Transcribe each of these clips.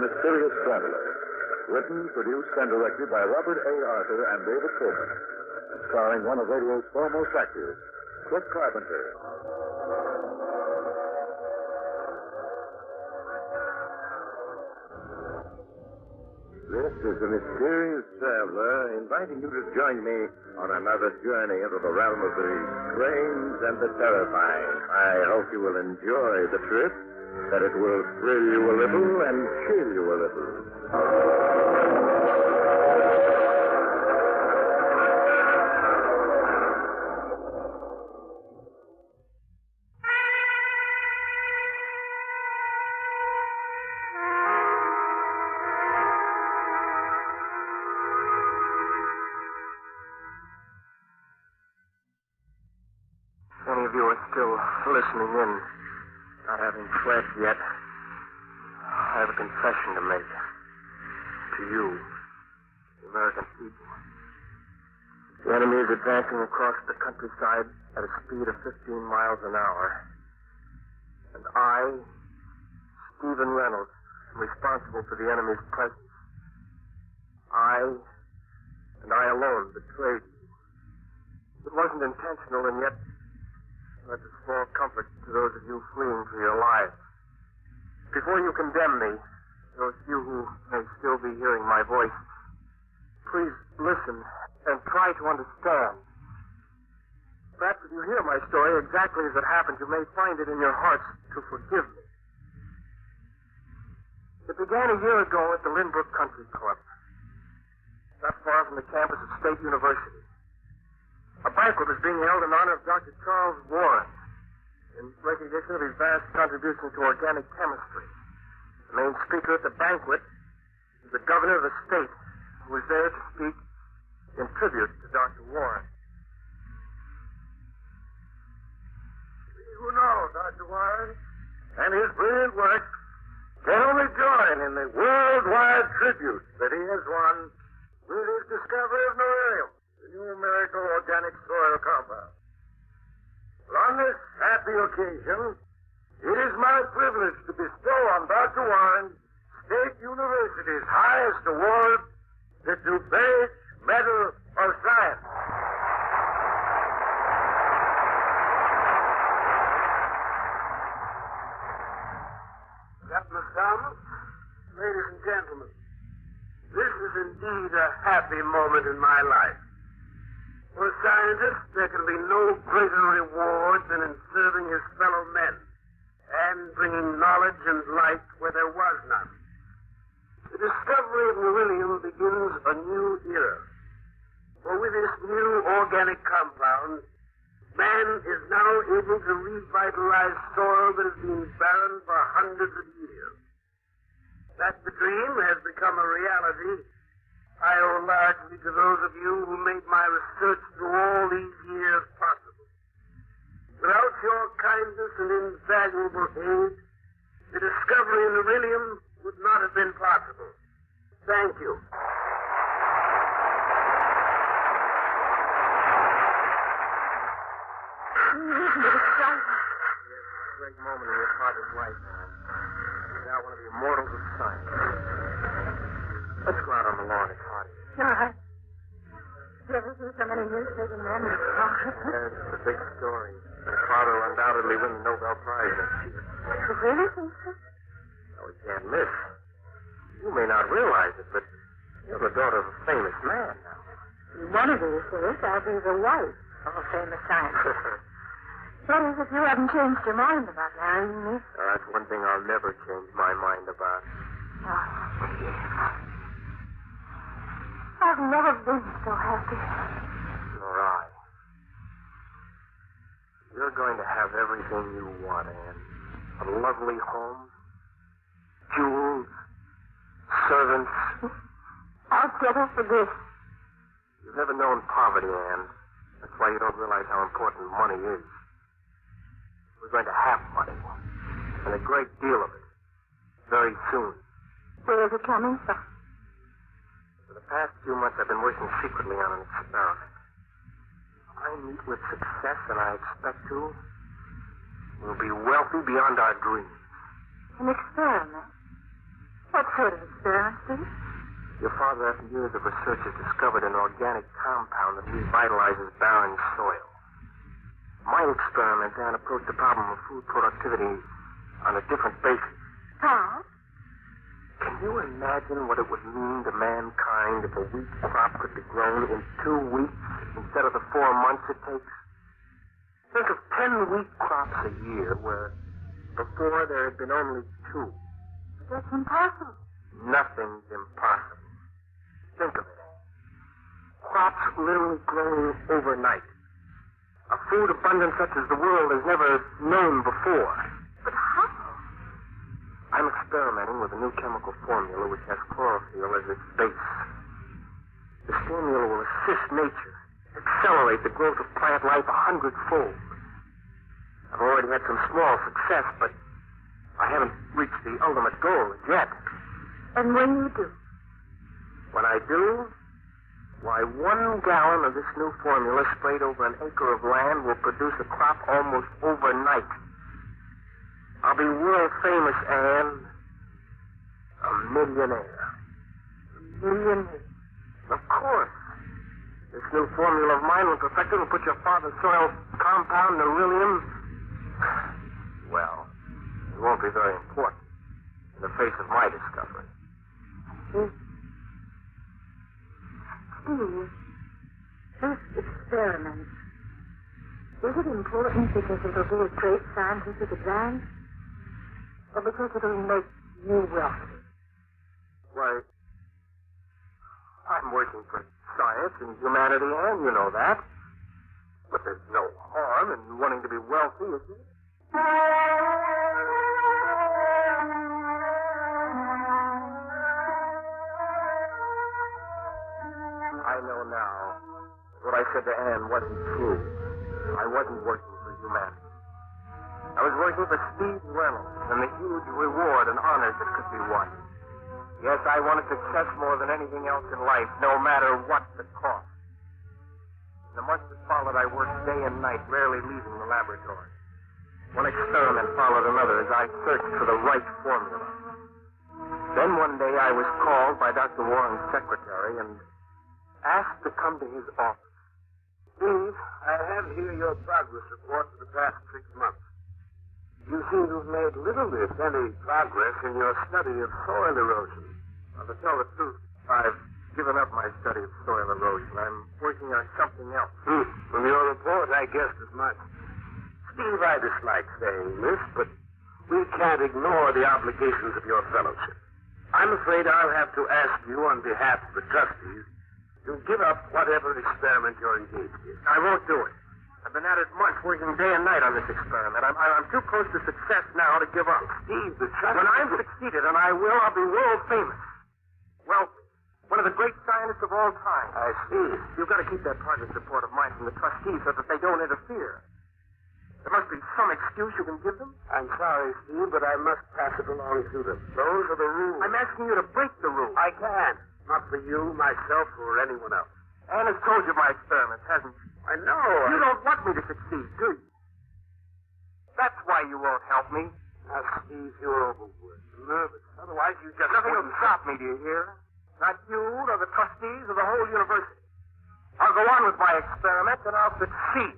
Mysterious Traveler. Written, produced, and directed by Robert A. Arthur and David Coleman. Starring one of radio's foremost actors, Cliff Carpenter. This is the Mysterious Traveler inviting you to join me on another journey into the realm of the strange and the terrifying. I hope you will enjoy the trip, that it will thrill you a little and chill you a little. Any of you are still listening in, not having fled yet, I have a confession to make. To you, the American people. The enemy is advancing across the countryside at a speed of 15 miles an hour. And I, Stephen Reynolds, am responsible for the enemy's presence. I, and I alone, betrayed you. It wasn't intentional, and yet that's a small comfort to those of you fleeing for your lives. Before you condemn me, those few who may still be hearing my voice, please listen and try to understand. Perhaps if you hear my story exactly as it happened, you may find it in your hearts to forgive me. It began a year ago at the Lynbrook Country Club, not far from the campus of State University. A banquet was being held in honor of Dr. Charles Warren in recognition of his vast contributions to organic chemistry. The main speaker at the banquet was the governor of the state, who was there to speak in tribute to Dr. Warren. You know Dr. Warren and his brilliant work can only join in the worldwide tribute that he has won with his discovery of Norelium, the new miracle organic soil compound. But on this happy occasion, it is my privilege to bestow on Dr. Warren State University's highest award, the DuPage Medal of Science. Captain Thomas, ladies and gentlemen, this is indeed a happy moment in my life. For a scientist, there can be no greater reward than in serving his fellow men and bringing knowledge and light where there was none. The discovery of Norelium begins a new era. For with this new organic compound, man is now able to revitalize soil that has been barren for hundreds of years. That the dream has become a reality, I owe largely to those of you who made my research through all these years possible. Without your kindness and invaluable aid, the discovery of Norelium would not have been possible. Thank you. A great moment in your father's life, man. You're now one of the immortals of science. Let's go out on the lawn. It's hot. No, I've never seen so many newspaper men. There's the big story. Your father will undoubtedly win the Nobel Prize next year. You really think so? No, we can't miss. You may not realize it, but you're the daughter of a famous man now. One of these days, I'll be the wife of a famous scientist. What is it you haven't changed your mind about marrying me? That's one thing I'll never change my mind about. Oh, dear. I've never been so happy. Nor I. You're going to have everything you want, Anne. A lovely home, jewels, servants. I'll settle for this. You've never known poverty, Anne. That's why you don't realize how important money is. We're going to have money, and a great deal of it, very soon. Where is it coming from? For the past few months, I've been working secretly on an experiment. If I meet with success, and I expect to, we'll be wealthy beyond our dreams. An experiment? What sort of experiment, Steve? Your father, after years of research, has discovered an organic compound that revitalizes barren soil. My experiment, Anne, approached the problem of food productivity on a different basis. How? Can you imagine what it would mean to mankind if a wheat crop could be grown in 2 weeks instead of the 4 months it takes? Think of 10 wheat crops a year where before there had been only 2. That's impossible. Nothing's impossible. Think of it. Crops literally growing overnight. A food abundance such as the world has never known before. But how? I'm experimenting with a new chemical formula which has chlorophyll as its base. This formula will assist nature, accelerate the growth of plant life 100-fold. I've already had some small success, but I haven't reached the ultimate goal yet. And when you do? When I do, why, 1 gallon of this new formula sprayed over an acre of land will produce a crop almost overnight. I'll be world famous, Anne. A millionaire. Millionaire? Of course. This new formula of mine, when perfected, will put your father's soil compound, beryllium. Well, it won't be very important in the face of my discovery. Steve, this experiment, is it important because it'll be a great scientific advance? Or because it'll make you wealthy? Why, I'm working for science and humanity, and you know that. But there's no harm in wanting to be wealthy, is there? I know now what I said to Anne wasn't true. I wasn't working for humanity. I was working for Steve Reynolds and the huge reward and honors that could be won. Yes, I wanted success more than anything else in life, no matter what the cost. In the months that followed, I worked day and night, rarely leaving the laboratory. One experiment followed another as I searched for the right formula. Then one day I was called by Dr. Warren's secretary and asked to come to his office. Steve, I have here your progress report for the past 6 months. You seem to have made little, if any, progress in your study of soil erosion. Well, to tell the truth, I've given up my study of soil erosion. I'm working on something else. From your report, I guessed as much. Steve, I dislike saying this, but we can't ignore the obligations of your fellowship. I'm afraid I'll have to ask you on behalf of the trustees to give up whatever experiment you're engaged in. I won't do it. I've been at it months, working day and night on this experiment. I'm too close to success now to give up. Steve, the trustees... When I'm succeeded, and I will, I'll be world famous. Wealthy. One of the great scientists of all time. I see. You've got to keep that progress report of mine from the trustees so that they don't interfere. There must be some excuse you can give them. I'm sorry, Steve, but I must pass it along to them. Those are the rules. I'm asking you to break the rules. I can't. Not for you, myself, or anyone else. Anne has told you my experiments, hasn't she? I know. You don't want me to succeed, do you? That's why you won't help me. Now, Steve, you're overworked. Nervous. Otherwise, you just... Nothing will stop me, do you hear? Not you, nor the trustees, or the whole university. I'll go on with my experiment, and I'll succeed.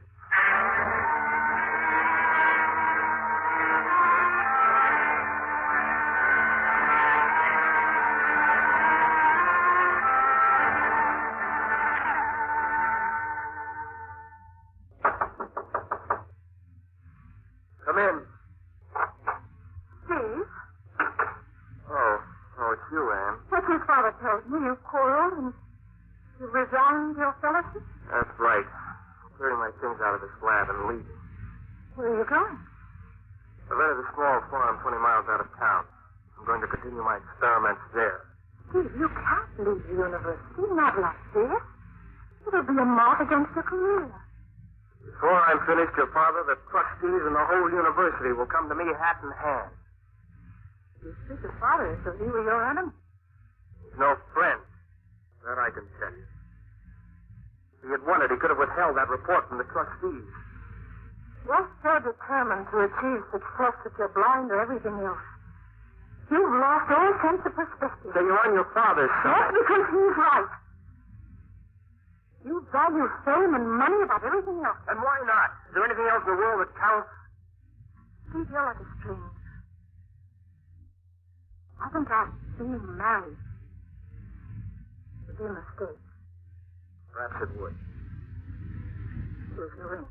Come in. Steve? Oh, it's you, Anne. What your father told me, you quarreled and you resigned your fellowship? That's right. I'm clearing my things out of this lab and leaving. Where are you going? I've rented a small farm 20 miles out of town. I'm going to continue my experiments there. Steve, you can't leave the university, not like this. It'll be a mark against your career. Before I'm finished, your father, the trustees, and the whole university will come to me hat in hand. You speak of father as though he were your enemy. He's no friend. That I can tell you. If he had wanted, he could have withheld that report from the trustees. You're so determined to achieve success that you're blind to everything else. You've lost all sense of perspective. So you're on your father's That's side. because he's right. You value fame and money above everything else. And why not? Is there anything else in the world that counts? Steve, you're like a stranger. I think our being married would be a mistake. Perhaps it would. Here's the ring.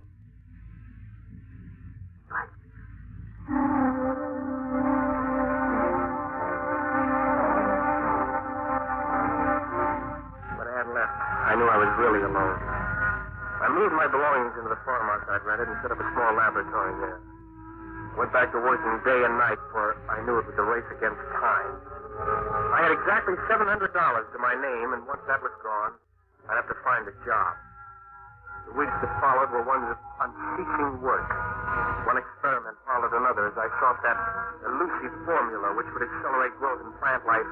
Right. When Ann left, I knew I was really alone. I moved my belongings into the farmhouse I'd rented and set up a small laboratory there. Went back to working day and night, for I knew it was a race against time. I had exactly $700 to my name, and once that was gone, I'd have to find a job. The weeks that followed were ones of unceasing work. One experiment followed another as I sought that elusive formula which would accelerate growth in plant life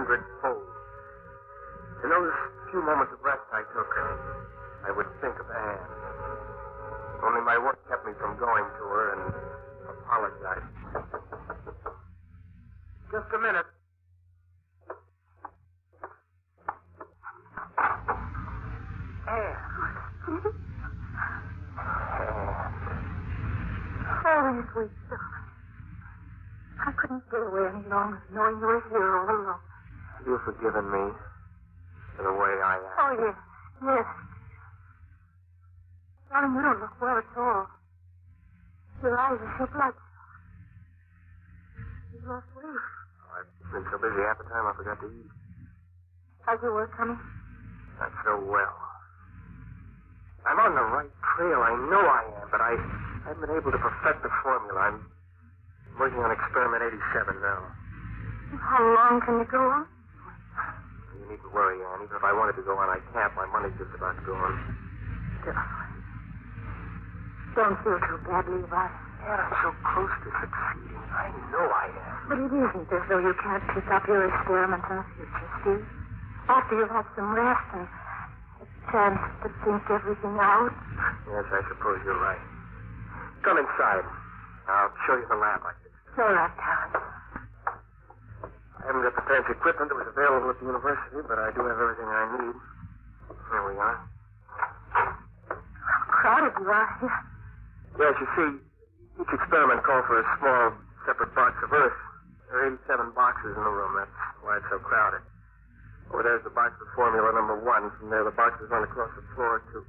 100-fold. In those few moments of rest I took, I would think of Anne. Only my work kept me from going to her and apologizing. Just a minute. Anne. Oh, you sweet darling. I couldn't stay away any longer knowing you were here all alone. You've forgiven me for the way I am. Oh, yes. Yes. Darling, you don't look well at all. Your eyes are so bloodshot. You've lost weight. I've been so busy half the time I forgot to eat. How's your work coming? Not so well. I'm on the right trail. I know I am, but I haven't been able to perfect the formula. I'm working on experiment 87 now. How long can you go on? You needn't worry, Anne. Even if I wanted to go on, I can't. My money's just about gone. Don't feel too badly about it. Anne, I'm so close to succeeding. I know I am. But it isn't as though you can't pick up your experiments in the future, Steve. After you've had some rest and a chance to think everything out. Yes, I suppose you're right. Come inside. I'll show you the lab I did. All right, darling. I haven't got the fancy equipment that was available at the university, but I do have everything I need. Here we are. How crowded you are here. Yes, you see, each experiment called for a small, separate box of earth. There are 87 boxes in the room. That's why it's so crowded. Over there's the box with formula number 1. From there, the boxes run across the floor, too.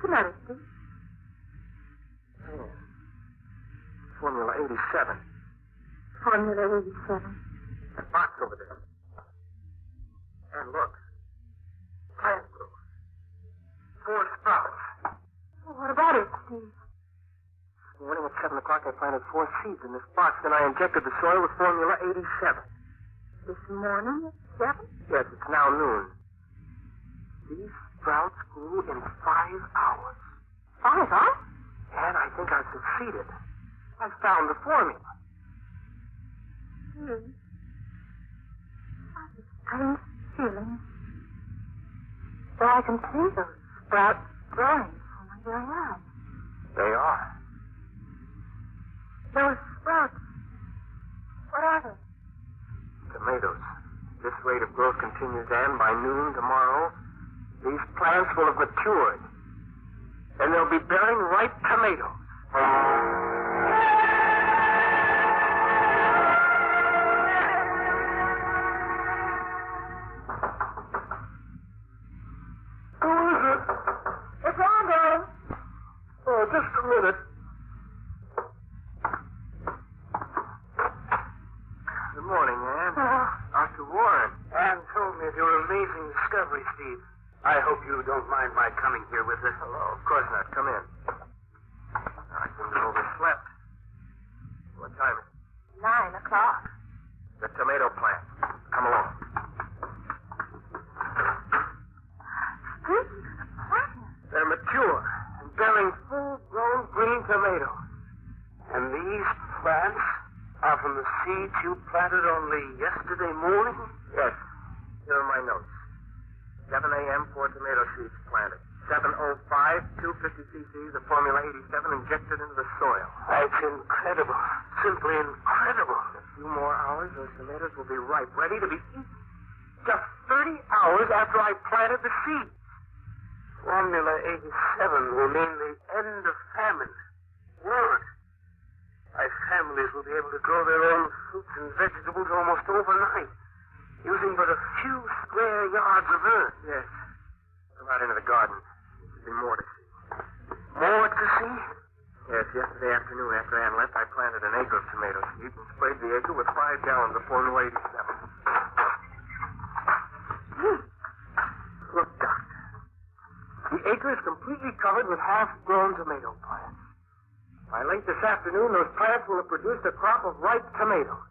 Good night, Steve. Yeah. Formula 87. Formula 87. That box over there. And look. Plant growth. 4 sprouts. Well, what about it, Steve? This morning at 7 o'clock, I planted 4 seeds in this box. Then I injected the soil with formula 87. This morning at 7? Yes, it's now noon. These sprouts grew in 5 hours. 5 hours? And I think I've succeeded. I found the formula. I have a strange feeling. So I can see those sprouts growing from my very eyes. They are. Those sprouts, what are they? Tomatoes. This rate of growth continues, and by noon tomorrow, these plants will have matured. And they'll be bearing ripe tomatoes. Who is it? It's on, darling. Oh, just a minute. Good morning, Anne. Dr. Warren. Anne told me of your amazing discovery, Steve. I hope you don't mind my coming here with us. Hello. Of course not. Come in. I seem to have overslept. What time is it? 9 o'clock. The tomato plant. Come along. They're mature and bearing full-grown green tomatoes. And these plants are from the seeds you planted only yesterday morning? Yes. Here are my notes. 7 a.m., 4 tomato seeds planted. 7:05, 250 cc's of formula 87 injected into the soil. That's incredible. Simply incredible. That's few more hours, those tomatoes will be ripe, ready to be eaten. Just 30 hours after I planted the seed. Formula 87 will mean the end of famine. Won't. My families will be able to grow their own fruits and vegetables almost overnight, using but a few square yards of earth. Yes. Come out into the garden. There'll be more to see. More to see? Yes, yesterday afternoon after Ann left, I planted an acre of tomato seeds and sprayed the acre with 5 gallons of Formula 87. Look, Doctor. The acre is completely covered with half-grown tomato plants. By late this afternoon, those plants will have produced a crop of ripe tomatoes.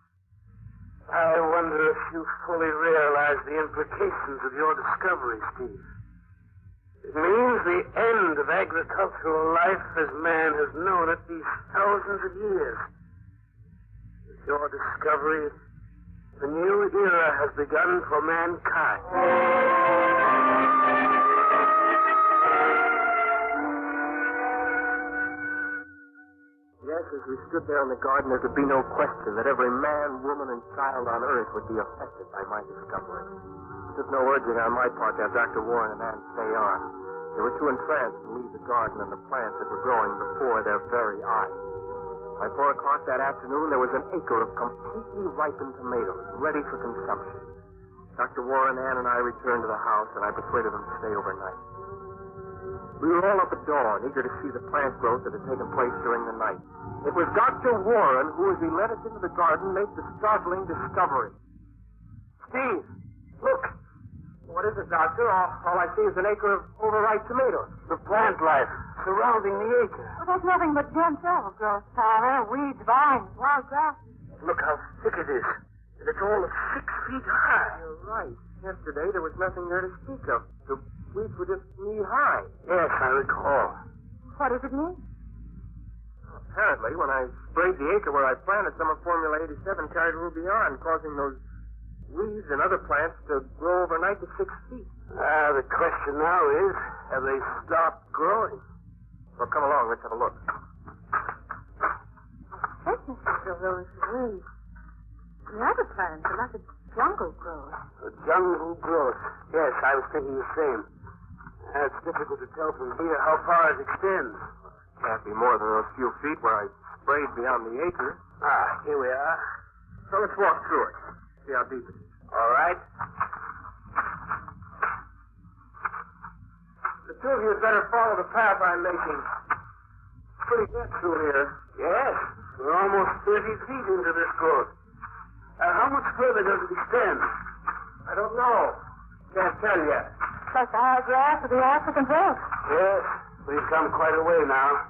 I wonder if you fully realize the implications of your discovery, Steve. It means the end of agricultural life as man has known it these thousands of years. With your discovery, a new era has begun for mankind. Yes, as we stood there in the garden, there could be no question that every man, woman, and child on Earth would be affected by my discovery. There was no urging on my part to have Dr. Warren and Ann stay on. They were too entranced to leave the garden and the plants that were growing before their very eyes. By 4 o'clock that afternoon, there was an acre of completely ripened tomatoes, ready for consumption. Dr. Warren, Ann, and I returned to the house, and I persuaded them to stay overnight. We were all up at dawn, eager to see the plant growth that had taken place during the night. It was Dr. Warren who, as he led us into the garden, made the startling discovery. Steve, look. What is it, Doctor? All I see is an acre of overripe tomatoes. The plant life surrounding the acre. Well, there's nothing but dense overgrowth, Father. Weeds, vines, wild grass. Look how thick it is. And it's all of 6 feet high. You're right. Yesterday, there was nothing there to speak of. The weeds were just knee-high. Yes, I recall. What does it mean? Apparently, when I sprayed the acre where I planted, some of Formula 87 carried a little beyond, causing those weeds and other plants to grow overnight to 6 feet. The question now is, have they stopped growing? Well, come along. Let's have a look. Thicknesses of those weeds. The other plants are like a jungle growth. A jungle growth. Yes, I was thinking the same. It's difficult to tell from here how far it extends. Can't be more than those few feet where I sprayed beyond the acre. Ah, here we are. So let's walk through it. See how deep it is. All right. The two of you had better follow the path I'm making. It's pretty dense through here. Yes, we're almost 30 feet into this growth. How much further does it extend? I don't know. Can't tell yet. Like the high grass of the African hills. Yes, we've come quite a way now.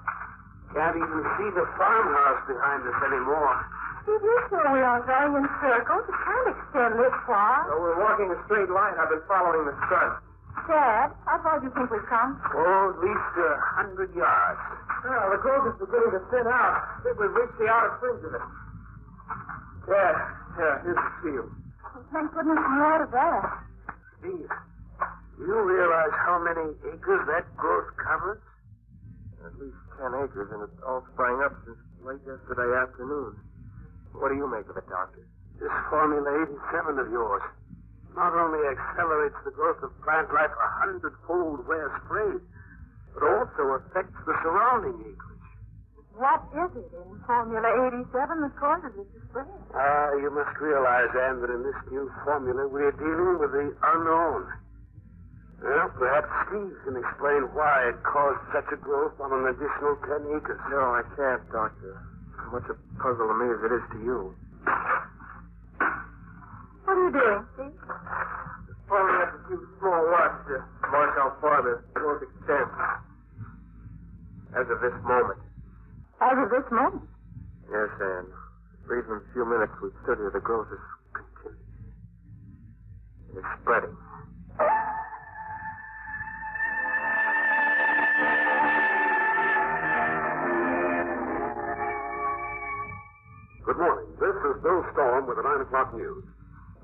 Can't even see the farmhouse behind us anymore. Steve, you sure we aren't going in circles? It can't extend this far. So we're walking a straight line. I've been following the sun. Dad, how far do you think we've come? Oh, at least 100 yards. Well, the growth is beginning to thin out. I think we've reached the outer fringe of it. Yeah, here's the field. Well, thank goodness we're out of that. Steve, do you realize how many acres that growth covers? At least 10 acres, and it all sprang up since late yesterday afternoon. What do you make of it, Doctor? This Formula 87 of yours not only accelerates the growth of plant life 100-fold where sprayed, but also affects the surrounding acreage. What is it in Formula 87 that causes it to spread? You must realize, Anne, that in this new formula we're dealing with the unknown. Well, perhaps Steve can explain why it caused such a growth on an additional 10 acres. No, I can't, Doctor. As much a puzzle to me as it is to you. What are you doing, Steve? Just following up a few small marks to mark how far the growth extends. As of this moment. As of this moment? Yes, Anne. For even a few minutes we stood here, the growth is continuing. It's spreading. Good morning. This is Bill Storm with the 9 o'clock news.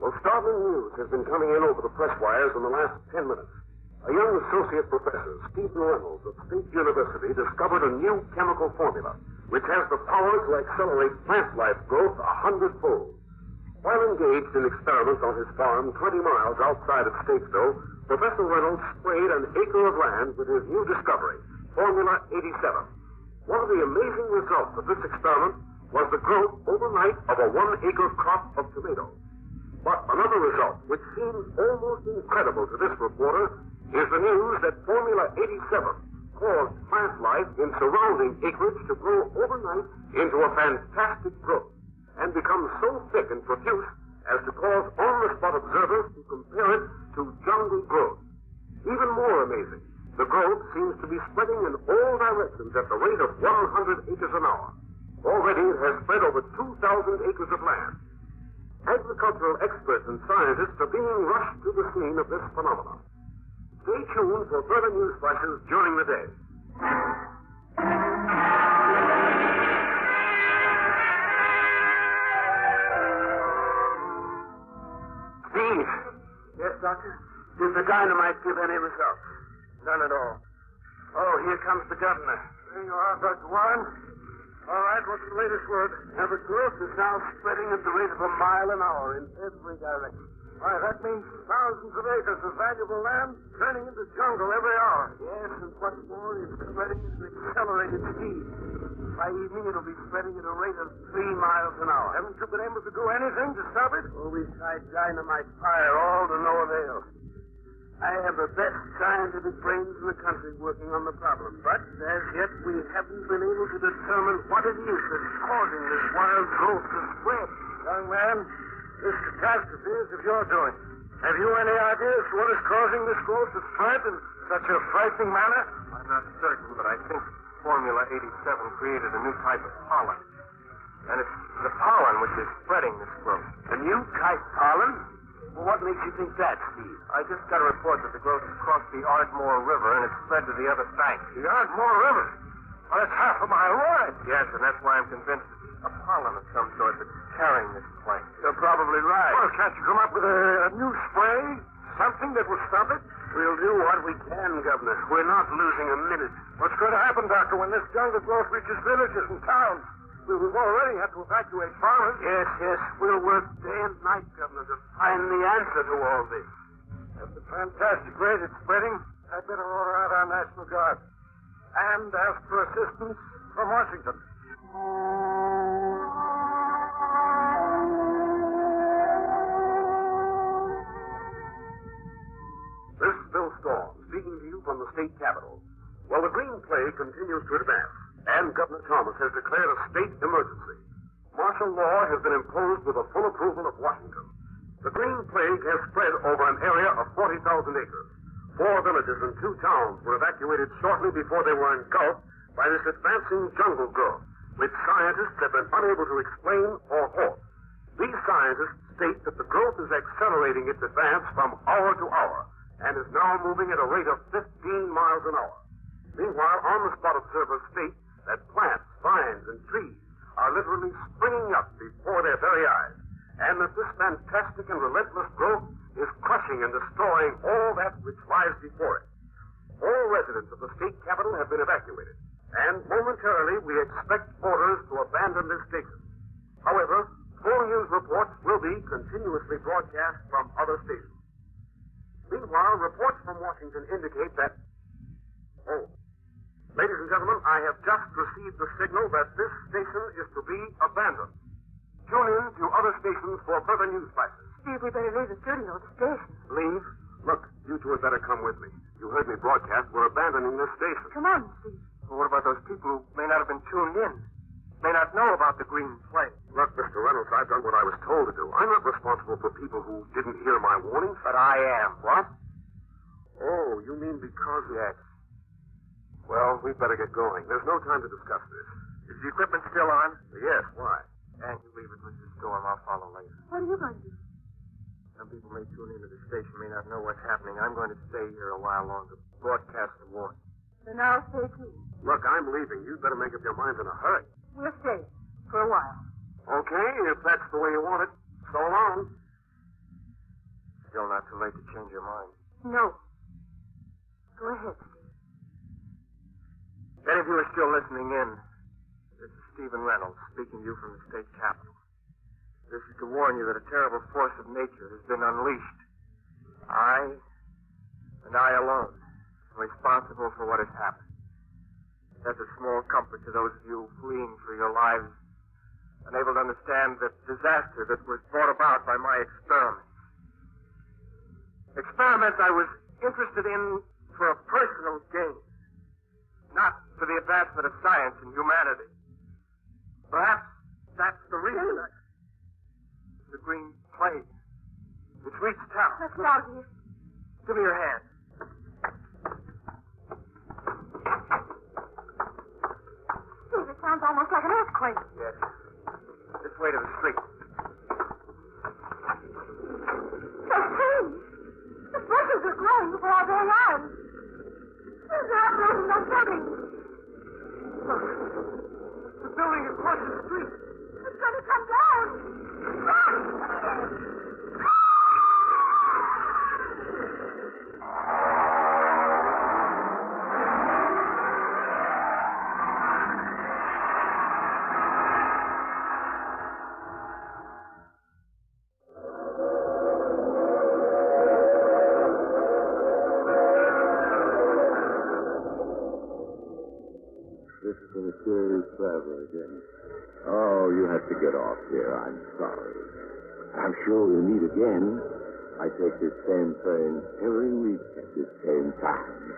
Well, startling news has been coming in over the press wires in the last 10 minutes. A young associate professor, Stephen Reynolds of State University, discovered a new chemical formula which has the power to accelerate plant life growth 100-fold. While engaged in experiments on his farm 20 miles outside of Statesville, Professor Reynolds sprayed an acre of land with his new discovery, Formula 87. One of the amazing results of this experiment was the growth overnight of a 1-acre crop of tomatoes. But another result, which seems almost incredible to this reporter, is the news that Formula 87 caused plant life in surrounding acreage to grow overnight into a fantastic growth and become so thick and profuse as to cause on-the-spot observers to compare it to jungle growth. Even more amazing, the growth seems to be spreading in all directions at the rate of 100 acres an hour. Already it has spread over 2,000 acres of land. Agricultural experts and scientists are being rushed to the scene of this phenomenon. Stay tuned for further news flashes during the day. Steve. Yes, Doctor? Did the dynamite give any results? None at all. Oh, here comes the governor. There you are, Dr. Warren. All right, what's the latest word? Now, the growth is now spreading at the rate of 1 mile an hour in every direction. Why, that means thousands of acres of valuable land turning into jungle every hour. Yes, and what's more, it's spreading at an accelerated speed. By evening, it'll be spreading at a rate of 3 miles an hour. Haven't you been able to do anything to stop it? Oh, we've tried dynamite fire, all to no avail. I have the best scientific brains in the country working on the problem, but as yet we haven't been able to determine what it is that's causing this wild growth to spread. Young man, this catastrophe is of your doing. Have you any idea as to what is causing this growth to spread in such a frightening manner? I'm not certain, but I think Formula 87 created a new type of pollen. And it's the pollen which is spreading this growth. A new type pollen? Well, what makes you think that, Steve? I just got a report that the growth has crossed the Ardmore River and it's spread to the other bank. The Ardmore River? Well, that's half a mile wide. Yes, and that's why I'm convinced it's a pollen of some sort that's carrying this plant. You're probably right. Well, can't you come up with a new spray? Something that will stop it? We'll do what we can, Governor. We're not losing a minute. What's going to happen, Doctor, when this jungle growth reaches villages and towns? We've already had to evacuate farmers. Yes. We'll work day and night, Governor, to find the answer to all this. At the fantastic rate it's spreading, I'd better order out our National Guard and ask for assistance from Washington. This is Bill Storm, speaking to you from the state capitol. Well, the green plague continues to advance, and Governor Thomas has declared a state emergency. Martial law has been imposed with the full approval of Washington. The green plague has spread over an area of 40,000 acres. 4 villages and 2 towns were evacuated shortly before they were engulfed by this advancing jungle growth, which scientists have been unable to explain or halt. These scientists state that the growth is accelerating its advance from hour to hour and is now moving at a rate of 15 miles an hour. Meanwhile, on-the-spot observers state that plants, vines, and trees are literally springing up before their very eyes, and that this fantastic and relentless growth is crushing and destroying all that which lies before it. All residents of the state capital have been evacuated, and momentarily we expect orders to abandon this station. However, full news reports will be continuously broadcast from other stations. Meanwhile, reports from Washington indicate that... Ladies and gentlemen, I have just received the signal that this station is to be abandoned. Tune in to other stations for further news flashes. Steve, we better leave the studio, the station. Leave? Look, you two had better come with me. You heard me broadcast. We're abandoning this station. Come on, Steve. Well, what about those people who may not have been tuned in? May not know about the green plague? Look, Mr. Reynolds, I've done what I was told to do. I'm not responsible for people who didn't hear my warnings. But I am. What? Oh, you mean because... Yes. Well, we'd better get going. There's no time to discuss this. Is the equipment still on? Yes, why? And you leave it, Mrs. Storm. I'll follow later. What are you going to do? Some people may tune into the station, may not know what's happening. I'm going to stay here a while longer, broadcast the warning. Then I'll stay too. Look, I'm leaving. You'd better make up your minds in a hurry. We'll stay for a while. Okay, if that's the way you want it. So long. Still not too late to change your mind. No. Go ahead, Steve. If any of you are still listening in, this is Stephen Reynolds speaking to you from the state capitol. This is to warn you that a terrible force of nature has been unleashed. I, and I alone, am responsible for what has happened. That's a small comfort to those of you fleeing for your lives, unable to understand the disaster that was brought about by my experiments. Experiments I was interested in for a personal gain, not for the advancement of science and humanity. Perhaps that's the reason the green plague. It's reached town. Let's get out of here. Give me your hand. Steve, it sounds almost like an earthquake. Yes. This way to the street. The trees. The bushes are growing before our very eyes. They're uprooting the building. Look. The building across the street. It's going to come down. Run! This is the mysterious traveler again. Oh, you have to get off here. I'm sorry. I'm sure we'll meet again. I take this same train every week at this same time.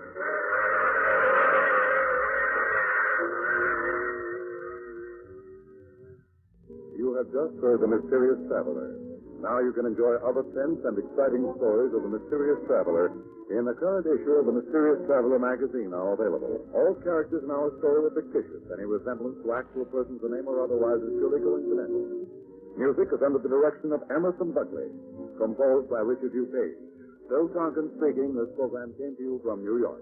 You have just heard The Mysterious Traveler. Now you can enjoy other tense and exciting stories of The Mysterious Traveler in the current issue of The Mysterious Traveler magazine, now available. All characters in our story were fictitious. Any resemblance to actual persons or name or otherwise is purely coincidental. Music is under the direction of Emerson Buckley, composed by Richard U. Page. Phil Tonkin speaking. This program came to you from New York.